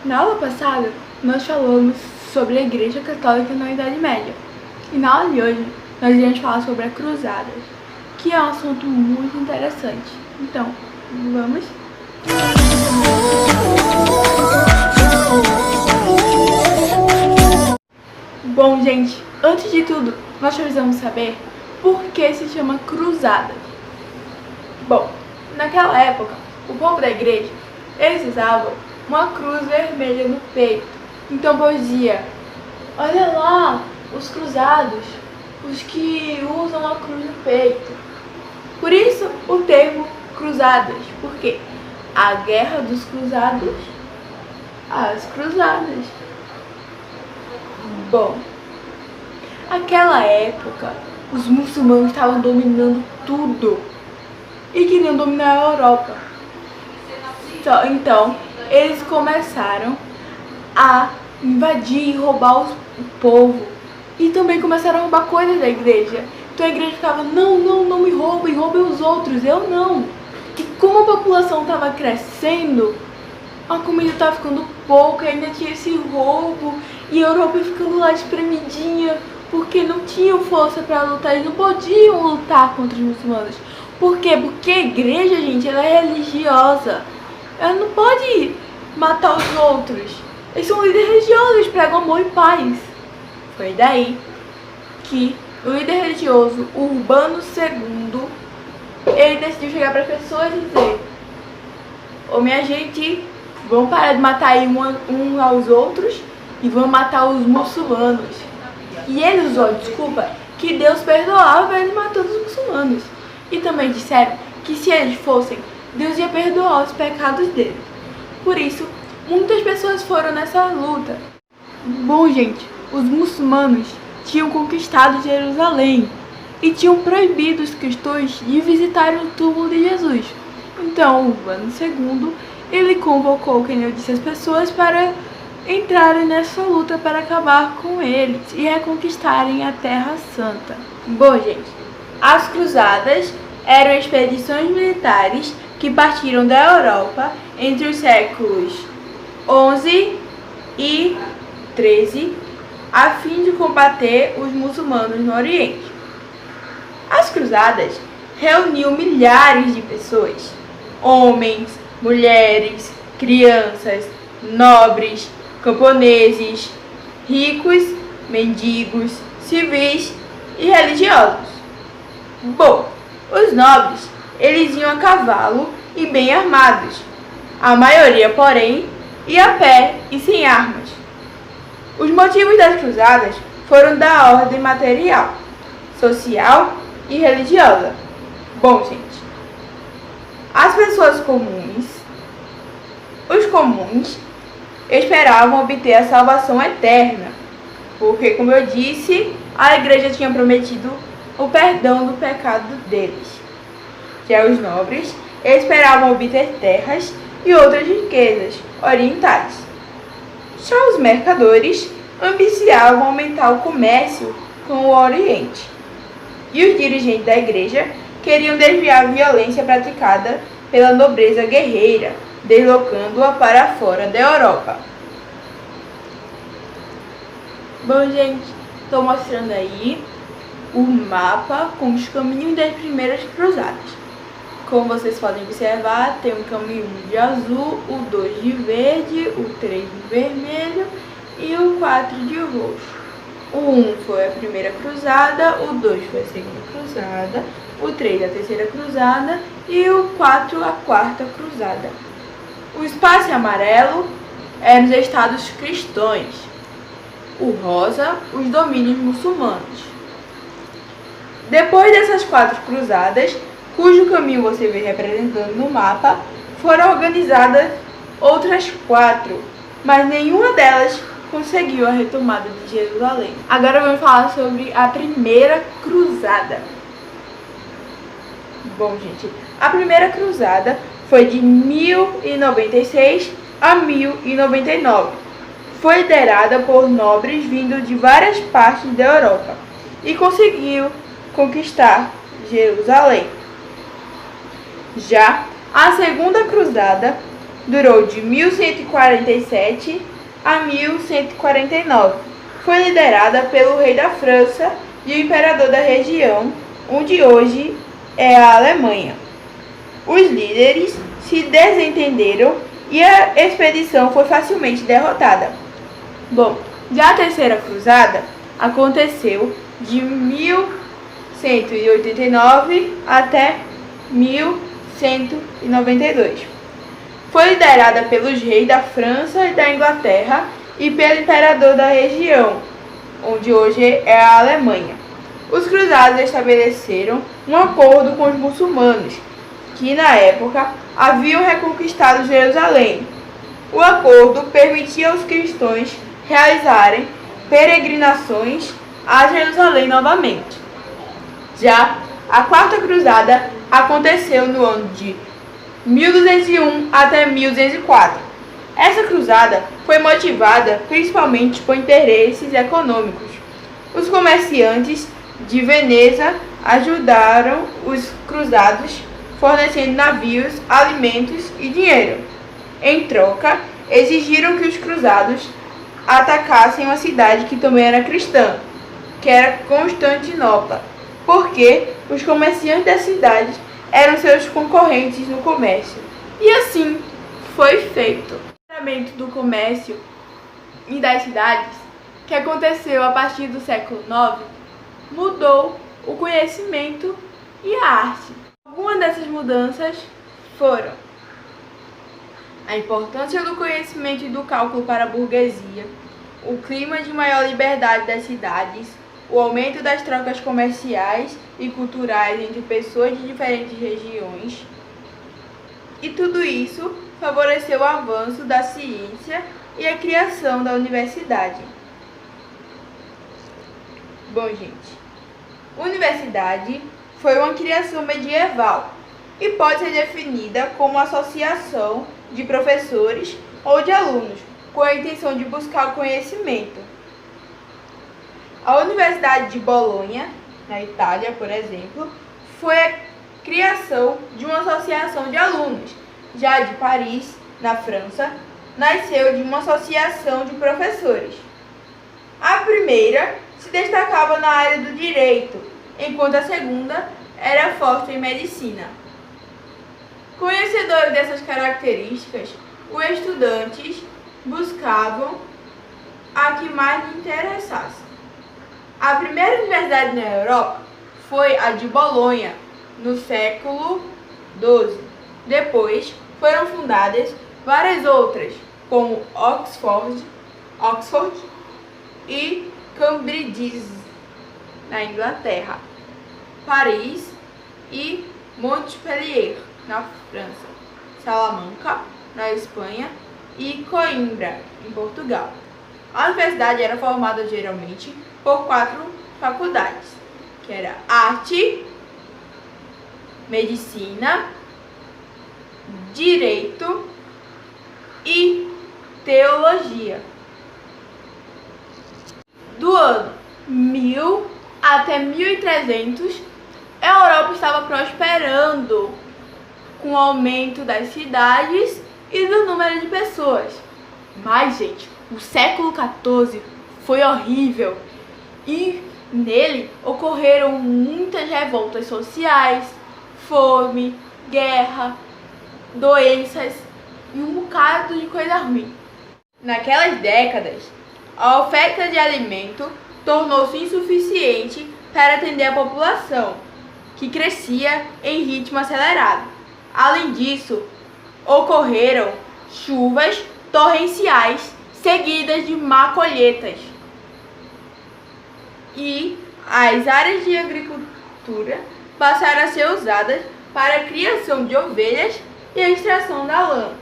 Na aula passada, nós falamos sobre a Igreja Católica na Idade Média. E na aula de hoje, nós iremos falar sobre a Cruzada, que é um assunto muito interessante. Então, vamos? Bom, gente, antes de tudo, nós precisamos saber por que se chama Cruzada. Bom, naquela época, o povo da igreja, eles usavam uma cruz vermelha no peito. Então dizia: olha lá, os cruzados, os que usam a cruz no peito. Por isso o termo cruzadas, porque a guerra dos cruzados, as cruzadas. Bom, naquela época, os muçulmanos estavam dominando tudo e queriam dominar a Europa. Então, eles começaram a invadir e roubar o povo. E também começaram a roubar coisas da igreja. Então a igreja ficava: não me roubem, roubem os outros, eu não. E como a população estava crescendo, a comida estava ficando pouca, ainda tinha esse roubo. E a Europa ficando lá espremidinha, porque não tinham força para lutar, eles não podiam lutar contra os muçulmanos. Por quê? Porque a igreja, gente, ela é religiosa. Ela não pode matar os outros. Eles são líderes religiosos, eles pregam amor e paz. Foi daí que o líder religioso, Urbano II, ele decidiu chegar para as pessoas e dizer: ô minha gente, vamos parar de matar aí um aos outros e vamos matar os muçulmanos. E ele usou a desculpa que Deus perdoava eles matando os muçulmanos. E também disseram que se eles fossem, Deus ia perdoar os pecados deles. Por isso, muitas pessoas foram nessa luta. Bom, gente, os muçulmanos tinham conquistado Jerusalém e tinham proibido os cristãos de visitarem o túmulo de Jesus. Então, Urbano II, ele convocou, como eu disse, as pessoas para entrarem nessa luta para acabar com eles e reconquistarem a Terra Santa. Bom, gente, as cruzadas eram expedições militares que partiram da Europa entre os séculos 11 e 13 a fim de combater os muçulmanos no Oriente. As cruzadas reuniam milhares de pessoas: homens, mulheres, crianças, nobres, camponeses, ricos, mendigos, civis e religiosos. Bom, os nobres, eles iam a cavalo e bem armados. A maioria, porém, ia a pé e sem armas. Os motivos das cruzadas foram da ordem material, social e religiosa. Bom, gente, as pessoas comuns, os comuns, esperavam obter a salvação eterna, porque, como eu disse, a igreja tinha prometido o perdão do pecado deles. Já os nobres esperavam obter terras e outras riquezas orientais. Só os mercadores ambiciavam aumentar o comércio com o Oriente. E os dirigentes da igreja queriam desviar a violência praticada pela nobreza guerreira, deslocando-a para fora da Europa. Bom, gente, estou mostrando aí o mapa com os caminhos das primeiras cruzadas. Como vocês podem observar, tem o caminho 1 de azul, o 2 de verde, o 3 de vermelho e o 4 de roxo. O 1 foi a primeira cruzada, o 2 foi a segunda cruzada, o 3 a terceira cruzada e o 4 a quarta cruzada. O espaço amarelo eram os estados cristãos, o rosa, os domínios muçulmanos. Depois dessas 4 cruzadas, cujo caminho você vê representando no mapa, foram organizadas outras 4, mas nenhuma delas conseguiu a retomada de Jerusalém. Agora vamos falar sobre a primeira cruzada. Bom, gente, a primeira cruzada foi de 1096 a 1099. Foi liderada por nobres vindos de várias partes da Europa e conseguiu conquistar Jerusalém. Já a segunda cruzada durou de 1147 a 1149. Foi liderada pelo rei da França e o imperador da região, onde hoje é a Alemanha. Os líderes se desentenderam e a expedição foi facilmente derrotada. Bom, já a Terceira Cruzada aconteceu de 1189 até 1192. Foi liderada pelos reis da França e da Inglaterra e pelo imperador da região, onde hoje é a Alemanha. Os cruzados estabeleceram um acordo com os muçulmanos, que na época haviam reconquistado Jerusalém. O acordo permitia aos cristãos realizarem peregrinações a Jerusalém novamente. Já a Quarta Cruzada aconteceu no ano de 1201 até 1204. Essa cruzada foi motivada principalmente por interesses econômicos. Os comerciantes de Veneza ajudaram os cruzados, fornecendo navios, alimentos e dinheiro. Em troca, exigiram que os cruzados atacassem uma cidade que também era cristã, que era Constantinopla, porque os comerciantes da cidade eram seus concorrentes no comércio. E assim foi feito. O crescimento do comércio e das cidades, que aconteceu a partir do século IX, mudou o conhecimento e a arte. Algumas dessas mudanças foram a importância do conhecimento e do cálculo para a burguesia, o clima de maior liberdade das cidades, o aumento das trocas comerciais e culturais entre pessoas de diferentes regiões. E tudo isso favoreceu o avanço da ciência e a criação da universidade. Bom, gente, universidade foi uma criação medieval e pode ser definida como uma associação de professores ou de alunos com a intenção de buscar o conhecimento. A Universidade de Bolonha, na Itália, por exemplo, foi a criação de uma associação de alunos. Já de Paris, na França, nasceu de uma associação de professores. A primeira se destacava na área do direito, enquanto a segunda era forte em medicina. Conhecedores dessas características, os estudantes buscavam a que mais lhe interessasse. A primeira universidade na Europa foi a de Bolonha, no século XII. Depois foram fundadas várias outras, como Oxford e Cambridge, na Inglaterra, Paris e Montpellier, na França, Salamanca, na Espanha e Coimbra, em Portugal. A universidade era formada geralmente por 4 faculdades, que era arte, medicina, direito e teologia. Do ano 1000 até 1300, a Europa estava prosperando com o aumento das cidades e do número de pessoas. Mas, gente, o século XIV foi horrível e nele ocorreram muitas revoltas sociais, fome, guerra, doenças e um bocado de coisa ruim. Naquelas décadas, a oferta de alimento tornou-se insuficiente para atender a população, que crescia em ritmo acelerado. Além disso, ocorreram chuvas torrenciais seguidas de má colheitas. E as áreas de agricultura passaram a ser usadas para a criação de ovelhas e a extração da lã.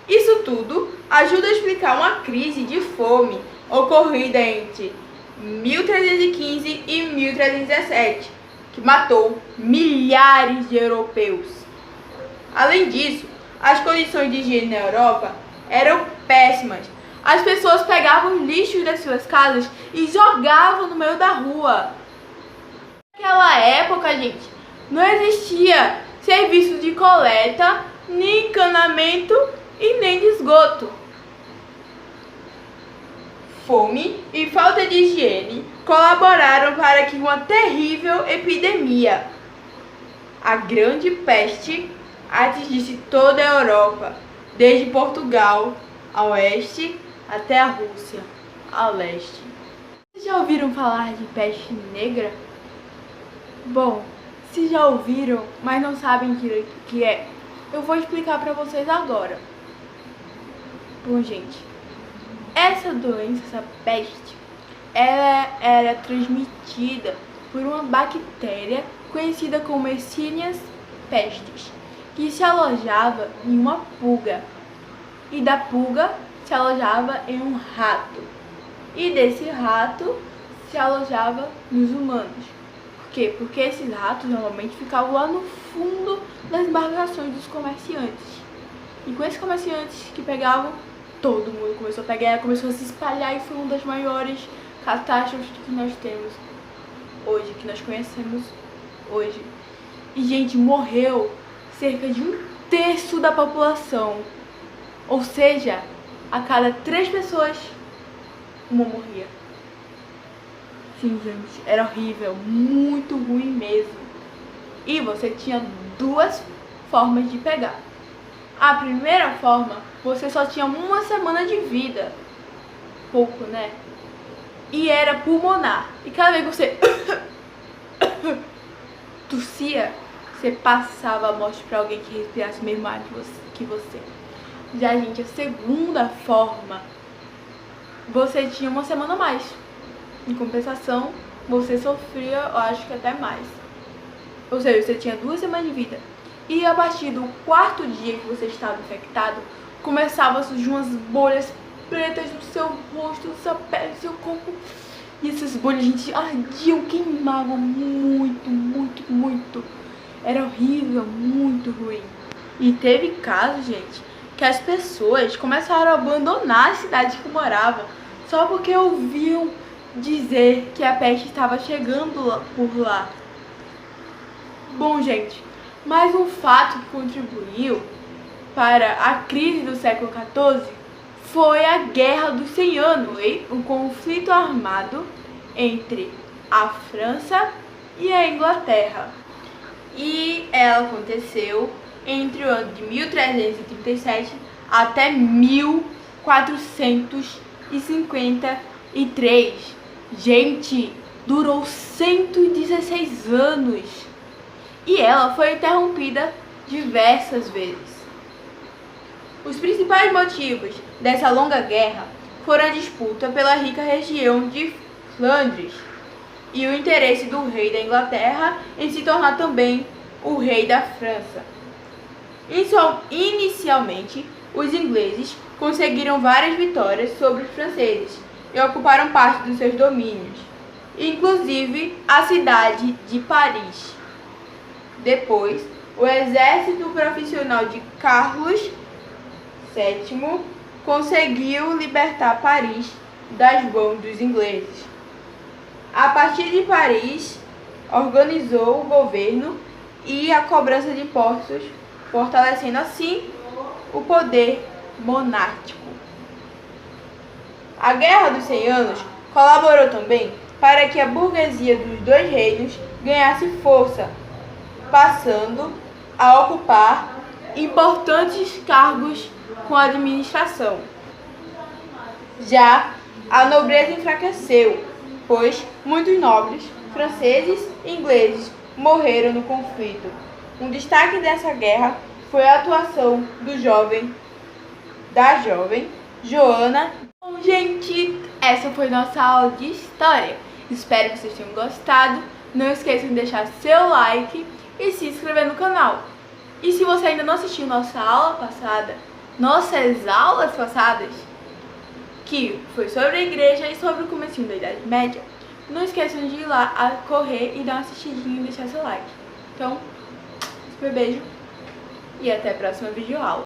Isso tudo ajuda a explicar uma crise de fome ocorrida entre 1315 e 1317, que matou milhares de europeus. Além disso, as condições de higiene na Europa eram péssimas. As pessoas pegavam os lixos das suas casas e jogavam no meio da rua. Naquela época, gente, não existia serviço de coleta, nem encanamento, e nem de esgoto. Fome e falta de higiene colaboraram para que uma terrível epidemia, a Grande Peste, atingisse toda a Europa, desde Portugal a oeste até a Rússia a leste. Vocês já ouviram falar de peste negra? Bom, se já ouviram, mas não sabem o que é, eu vou explicar para vocês agora. Bom, gente, essa doença, essa peste, ela era transmitida por uma bactéria conhecida como Yersinia pestis, que se alojava em uma pulga, e da pulga se alojava em um rato, e desse rato se alojava nos humanos. Por quê? Porque esses ratos normalmente ficavam lá no fundo das embarcações dos comerciantes, e com esses comerciantes que pegavam, todo mundo começou a pegar, começou a se espalhar, e foi uma das maiores catástrofes que nós temos hoje, que nós conhecemos hoje. E, gente, morreu cerca de 1/3 da população. Ou seja, a cada 3 pessoas, uma morria. Sim, gente, era horrível, muito ruim mesmo. E você tinha 2 formas de pegar. A primeira forma, você só tinha 1 semana de vida. Pouco, né? E era pulmonar. E cada vez que você tossia, você passava a morte para alguém que respirasse o mesmo ar que você. Já, gente, a segunda forma, você tinha 1 semana a mais. Em compensação, você sofria, eu acho que até mais. Ou seja, você tinha 2 semanas de vida. E a partir do 4º dia que você estava infectado, começavam a surgir umas bolhas pretas no seu rosto, na sua pele, no seu corpo. E essas bolhas, gente, ardiam, queimavam muito, muito, muito. Era horrível, muito ruim. E teve casos, gente, que as pessoas começaram a abandonar a cidade que moravam só porque ouviam dizer que a peste estava chegando por lá. Bom, gente, mais um fato que contribuiu para a crise do século XIV foi a Guerra dos 100 Anos, um conflito armado entre a França e a Inglaterra. E ela aconteceu entre o ano de 1337 até 1453. Gente, durou 116 anos. E ela foi interrompida diversas vezes. Os principais motivos dessa longa guerra foram a disputa pela rica região de Flandres e o interesse do rei da Inglaterra em se tornar também o rei da França. Inicialmente, os ingleses conseguiram várias vitórias sobre os franceses e ocuparam parte dos seus domínios, inclusive a cidade de Paris. Depois, o exército profissional de Carlos VII conseguiu libertar Paris das mãos dos ingleses. A partir de Paris, organizou o governo e a cobrança de impostos, fortalecendo assim o poder monárquico. A Guerra dos 100 Anos colaborou também para que a burguesia dos 2 reinos ganhasse força, passando a ocupar importantes cargos com a administração. Já a nobreza enfraqueceu, pois muitos nobres franceses e ingleses morreram no conflito. Um destaque dessa guerra foi a atuação da jovem Joana. Bom, gente, essa foi nossa aula de história. Espero que vocês tenham gostado. Não esqueçam de deixar seu like e se inscrever no canal. E se você ainda não assistiu nossas aulas passadas, que foi sobre a igreja e sobre o comecinho da Idade Média, não esqueçam de ir lá a correr e dar uma assistidinha e deixar seu like. Então, super beijo e até a próxima videoaula.